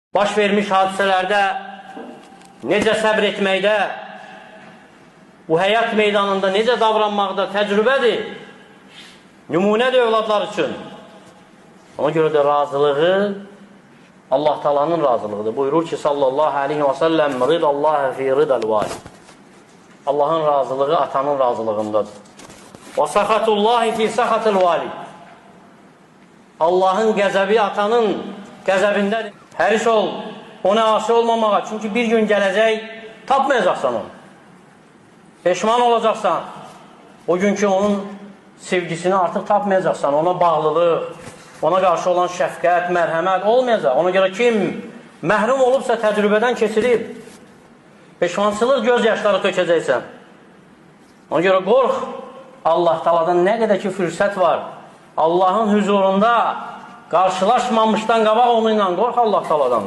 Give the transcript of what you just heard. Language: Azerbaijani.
Baş vermiş hadisələrdə necə səbr etməkdə, bu həyat meydanında necə davranmaqda təcrübədir, nümunədir övladlar üçün. Ona görə də razılığı Allah Taala'nın razılığıdır. Buyurur ki, sallallahu aleyhi və səlləm, ridallahi fi ridal valid. Allahın razılığı atanın razılığındadır. Və səxatullahi fi səxatil valid. Allahın qəzəbi atanın qəzəbindədir. Həris ol, ona asi olmamağa. Çünki bir gün gələcək, tapmayacaqsan onu. Peşman olacaqsan. O günkü onun sevgisini artıq tapmayacaqsan. Ona bağlılıq, ona qarşı olan şəfqət, mərhəmət olmayacaq. Ona görə kim məhrum olubsa təcrübədən keçirib, peşmansılıq göz yaşları tökəcəksən. Ona görə qorx, Allah Taala'dan nə qədər ki fürsət var, Allahın huzurunda qarşılaşmamışdan qabaq onunla qorx Allah Taala'dan.